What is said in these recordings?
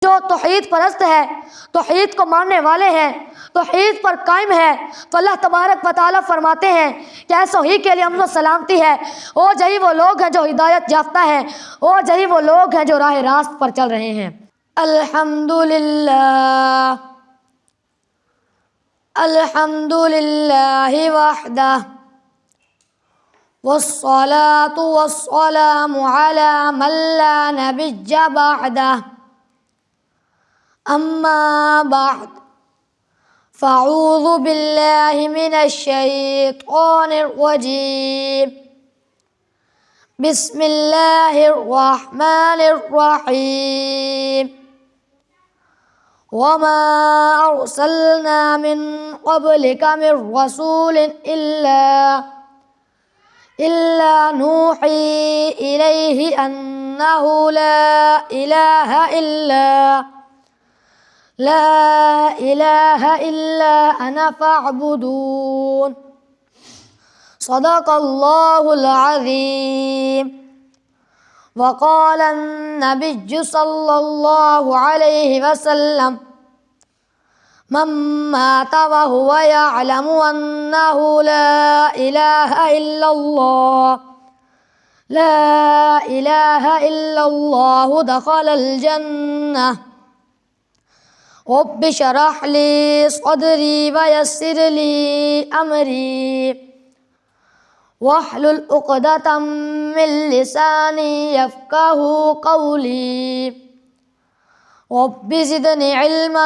جو توحید پرست ہے، توحید کو ماننے والے ہیں، توحید پر قائم ہے، تو اللہ تبارک و تعالیٰ فرماتے ہیں کہ ایسو ہی کے لیے امن و سلامتی ہے، اور یہی وہ لوگ ہیں جو ہدایت یافتہ ہیں، اور یہی وہ لوگ ہیں جو راہ راست پر چل رہے ہیں۔ الحمدللہ الحمدللہ وحدہ والصلاة والسلام على من لا نبي بعده أما بعد فأعوذ بالله من الشيطان الرجيم بسم الله الرحمن الرحيم وما أرسلنا من قبلك من رسول إلا نوحي إليه أنه لا إله إلا أنا فاعبدون صدق الله العظيم۔ وقال النبي صلى الله عليه وسلم من مات وهو يعلم أنه لا إله إلا الله دخل الجنة۔ رب اشرح لي صدري ويسر لي أمري واحلل عقدة من لساني يفقهوا قولي رب زدني علما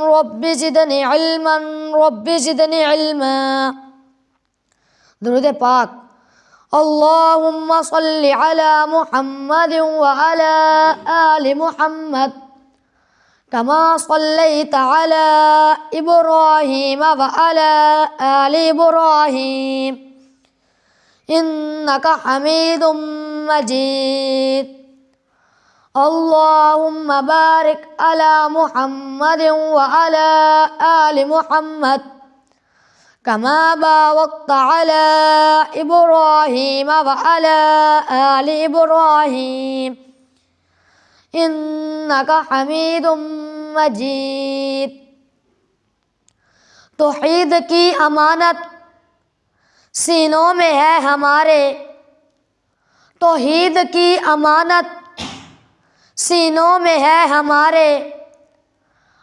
رب زدني علما رب زدني علما۔ درود پاک۔ اللهم صل على محمد وعلى آل محمد كما صليت على إبراهيم وعلى آل إبراهيم إنك حميد مجيد۔ اللهم بارك على محمد وعلى آل محمد كما باركت على إبراهيم وعلى آل إبراهيم إنك حميد مجيد۔ توحید کی امانت سینوں میں ہے ہمارے، توحید کی امانت سینوں میں ہے ہمارے،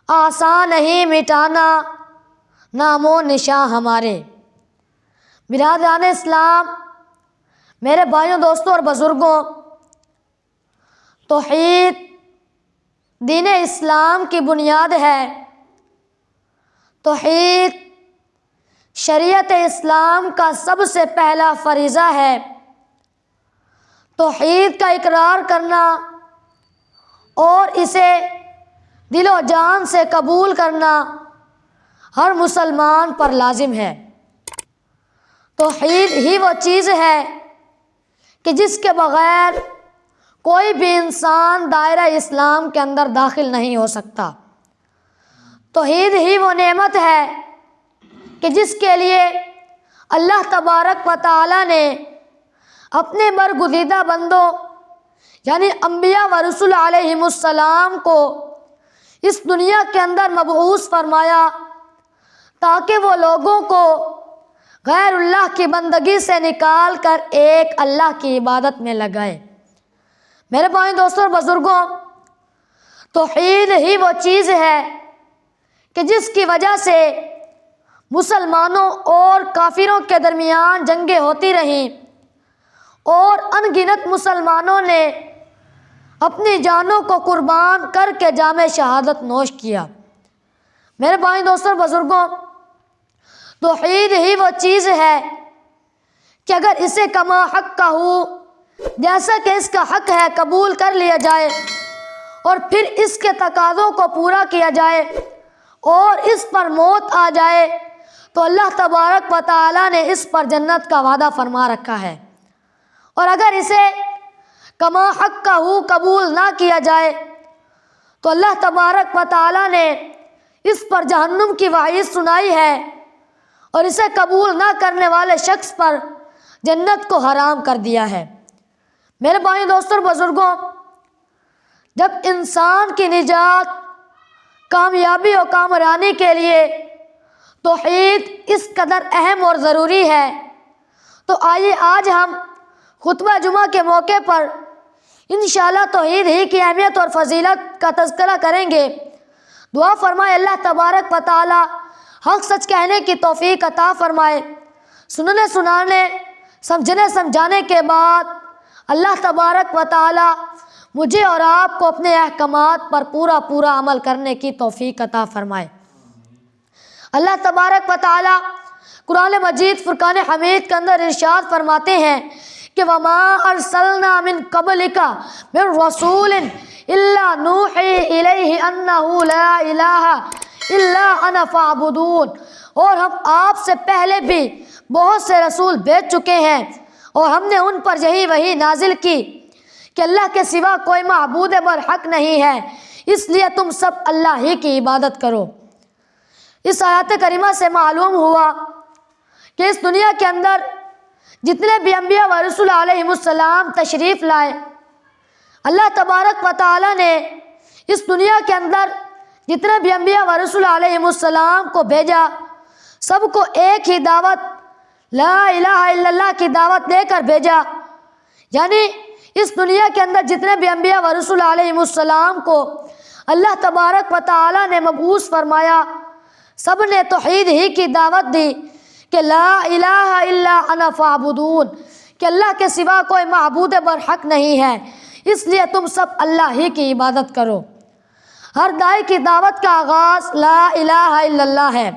آسان نہیں مٹانا نام و نشاں ہمارے۔ برادران اسلام، میرے بھائیوں، دوستوں اور بزرگوں، توحید دین اسلام کی بنیاد ہے۔ توحید شریعت اسلام کا سب سے پہلا فریضہ ہے۔ توحید کا اقرار کرنا اور اسے دل و جان سے قبول کرنا ہر مسلمان پر لازم ہے۔ توحید ہی وہ چیز ہے کہ جس کے بغیر کوئی بھی انسان دائرہ اسلام کے اندر داخل نہیں ہو سکتا۔ توحید ہی وہ نعمت ہے کہ جس کے لیے اللہ تبارک و تعالی نے اپنے برگزیدہ بندوں یعنی انبیاء و رسول علیہم السلام کو اس دنیا کے اندر مبعوث فرمایا تاکہ وہ لوگوں کو غیر اللہ کی بندگی سے نکال کر ایک اللہ کی عبادت میں لگائے۔ میرے بھائی، دوستوں اور بزرگوں، توحید ہی وہ چیز ہے کہ جس کی وجہ سے مسلمانوں اور کافروں کے درمیان جنگیں ہوتی رہیں اور ان گنت مسلمانوں نے اپنی جانوں کو قربان کر کے جام شہادت نوش کیا۔ میرے بھائی، دوستوں اور بزرگوں، توحید ہی وہ چیز ہے کہ اگر اسے کما حق کا ہو، جیسا کہ اس کا حق ہے، قبول کر لیا جائے اور پھر اس کے تقاضوں کو پورا کیا جائے اور اس پر موت آ جائے تو اللہ تبارک و تعالی نے اس پر جنت کا وعدہ فرما رکھا ہے۔ اور اگر اسے کما حق کا ہو قبول نہ کیا جائے تو اللہ تبارک و تعالی نے اس پر جہنم کی وعید سنائی ہے اور اسے قبول نہ کرنے والے شخص پر جنت کو حرام کر دیا ہے۔ میرے بھائیوں، دوستوں اور بزرگوں، جب انسان کی نجات، کامیابی اور کامرانی کے لیے توحید اس قدر اہم اور ضروری ہے، تو آئیے آج ہم خطبہ جمعہ کے موقع پر انشاءاللہ توحید ہی کی اہمیت اور فضیلت کا تذکرہ کریں گے۔ دعا فرمائے اللہ تبارک و تعالی حق سچ کہنے کی توفیق عطا فرمائے۔ سننے سنانے، سمجھنے سمجھانے کے بعد اللہ تبارک و تعالی مجھے اور آپ کو اپنے احکامات پر پورا عمل کرنے کی توفیق عطا فرمائے۔ اللہ تبارک و تعالی قرآن مجید فرقان حمید کے اندر ارشاد فرماتے ہیں کہ وَمَا أَرْسَلْنَا مِن قَبْلِكَ مِن رَّسُولٍ إِلَّا نُوحِي إِلَيْهِ أَنَّهُ لَا إِلَٰهَ إِلَّا أَنَا فَاعْبُدُونِ، اور ہم آپ سے پہلے بھی بہت سے رسول بھیج چکے ہیں اور ہم نے ان پر یہی وحی نازل کی کہ اللہ کے سوا کوئی معبود برحق نہیں ہے، اس لیے تم سب اللہ ہی کی عبادت کرو۔ اس آیات کریمہ سے معلوم ہوا کہ اس دنیا کے اندر جتنے بھی انبیاء و رسول علیہم السلام تشریف لائے، اللہ تبارک و تعالی نے اس دنیا کے اندر جتنے بھی انبیاء و رسول علیہم السلام کو بھیجا، سب کو ایک ہی دعوت، لا الہ الا اللہ کی دعوت دے کر بھیجا۔ یعنی اس دنیا کے اندر جتنے بھی انبیاء و رسول علیہم السلام کو اللہ تبارک و تعالی نے مبعوث فرمایا، سب نے توحید ہی کی دعوت دی کہ لا الہ الا انا فاعبدون، کہ اللہ کے سوا کوئی معبود برحق نہیں ہے، اس لیے تم سب اللہ ہی کی عبادت کرو۔ ہر داعی کی دعوت کا آغاز لا الہ الا اللہ ہے،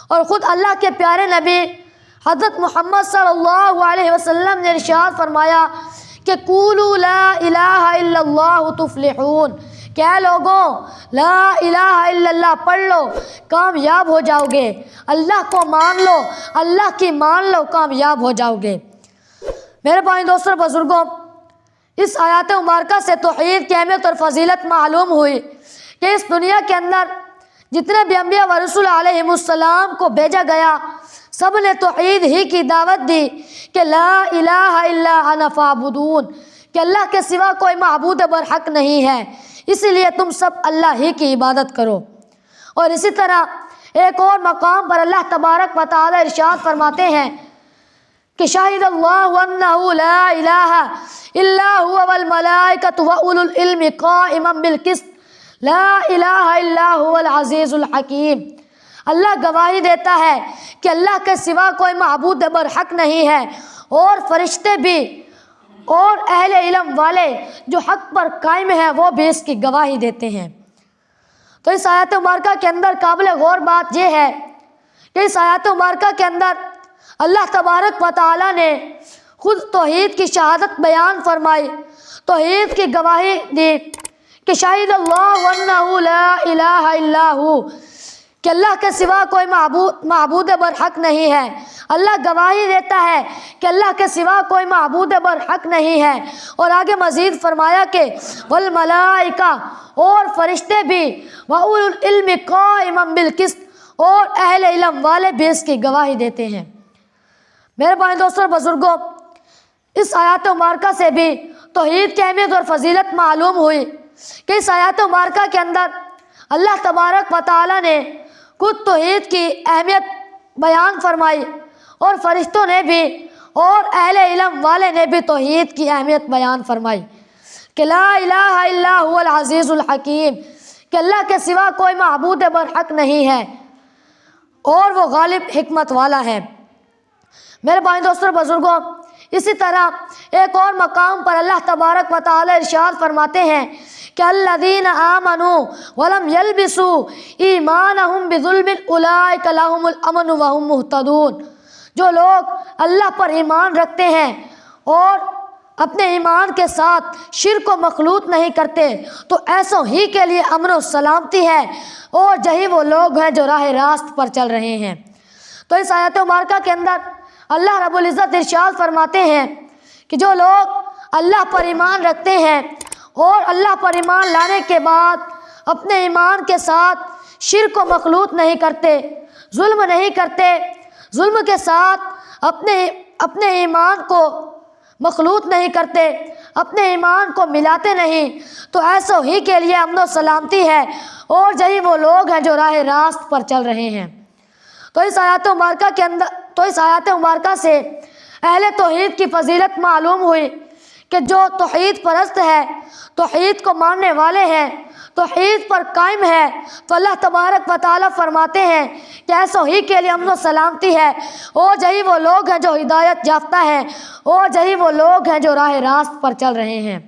اور خود اللہ کے پیارے نبی حضرت محمد صلی اللہ علیہ وسلم نے ارشاد فرمایا کہ قولوا لا الہ الا اللہ تفلحون، کہ اے لوگوں لا الہ الا اللہ پڑھ لو کامیاب ہو جاؤ گے، اللہ کو مان لو، اللہ کی مان لو، کامیاب ہو جاؤ گے۔ میرے بھائی دوستوں بزرگوں، اس آیات مبارکہ سے توحید کی اہمیت اور فضیلت معلوم ہوئی کہ اس دنیا کے اندر جتنے بھی انبیاء و رسول علیہم السلام کو بھیجا گیا، سب نے توحید ہی کی دعوت دی کہ لا الہ الا انا فاعبدون، کہ اللہ کے سوا کوئی معبود برحق نہیں ہے، اسی لیے تم سب اللہ ہی کی عبادت کرو۔ اور اسی طرح ایک اور مقام پر اللہ تبارک و تعالی ارشاد فرماتے ہیں کہ شاہد اللہ انہ لا الہ الا هو والملائکۃ واولو العلم قائما بالقسط لا الہ الا هو العزیز الحکیم۔ اللہ گواہی دیتا ہے کہ اللہ کے سوا کوئی معبود برحق نہیں ہے، اور فرشتے بھی اور اہل علم والے جو حق پر قائم ہیں وہ بھی اس کی گواہی دیتے ہیں۔ تو اس آیات مبارکہ کے اندر قابل غور بات یہ ہے کہ اس آیات مبارکہ کے اندر اللہ تبارک و تعالی نے خود توحید کی شہادت بیان فرمائی، توحید کی گواہی دی کہ شاہد اللہ انہ لا الہ الا ہو، کہ اللہ کے سوا کوئی معبود برحق نہیں ہے۔ اللہ گواہی دیتا ہے کہ اللہ کے سوا کوئی معبود برحق نہیں ہے، اور آگے مزید فرمایا کہ والملائکہ، اور فرشتے بھی، واولو العلم قائما بالقسط، اور اہل علم والے بھی اس کی گواہی دیتے ہیں۔ میرے بھائی دوستوں بزرگوں، اس آیات مبارکہ سے بھی توحید کی اہمیت اور فضیلت معلوم ہوئی کہ اس آیات مبارکہ کے اندر اللہ تبارک و تعالی نے خود توحید کی اہمیت بیان فرمائی، اور فرشتوں نے بھی اور اہل علم والے نے بھی توحید کی اہمیت بیان فرمائی کہ لا الہ الا هو العزیز الحکیم، کہ اللہ کے سوا کوئی معبود برحق نہیں ہے اور وہ غالب حکمت والا ہے۔ میرے بھائی دوستوں بزرگوں، اسی طرح ایک اور مقام پر اللہ تبارک و تعالی ارشاد فرماتے ہیں کہ الذین آمنوا ولم یلبسوا ایمانہم بظلم اولئک لہم الامن وہم مہتدون، جو لوگ اللہ پر ایمان رکھتے ہیں اور اپنے ایمان کے ساتھ شرک و مخلوط نہیں کرتے، تو ایسوں ہی کے لیے امن و سلامتی ہے، اور یہی وہ لوگ ہیں جو راہ راست پر چل رہے ہیں۔ تو اس آیت مبارکہ کے اندر اللہ رب العزت ارشاد فرماتے ہیں کہ جو لوگ اللہ پر ایمان رکھتے ہیں اور اللہ پر ایمان لانے کے بعد اپنے ایمان کے ساتھ شرک و مخلوط نہیں کرتے، ظلم نہیں کرتے، ظلم کے ساتھ اپنے ایمان کو مخلوط نہیں کرتے، اپنے ایمان کو ملاتے نہیں تو ایسوں ہی کے لیے امن و سلامتی ہے، اور یہی وہ لوگ ہیں جو راہ راست پر چل رہے ہیں۔ تو اس آیات مبارکہ سے اہل توحید کی فضیلت معلوم ہوئی کہ جو توحید پرست ہے، توحید کو ماننے والے ہیں، توحید پر قائم ہے، تو اللہ تبارک و تعالیٰ فرماتے ہیں کہ ایسوں ہی کے لیے امن و سلامتی ہے، اور یہی وہ لوگ ہیں جو ہدایت یافتہ ہیں، اور یہی وہ لوگ ہیں جو راہ راست پر چل رہے ہیں۔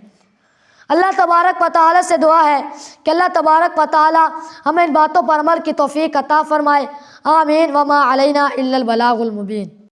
اللہ تبارک و تعالیٰ سے دعا ہے کہ اللہ تبارک و تعالیٰ ہمیں ان باتوں پر عمل کی توفیق عطا فرمائے۔ آمین۔ وما علینا الا البلاغ المبین۔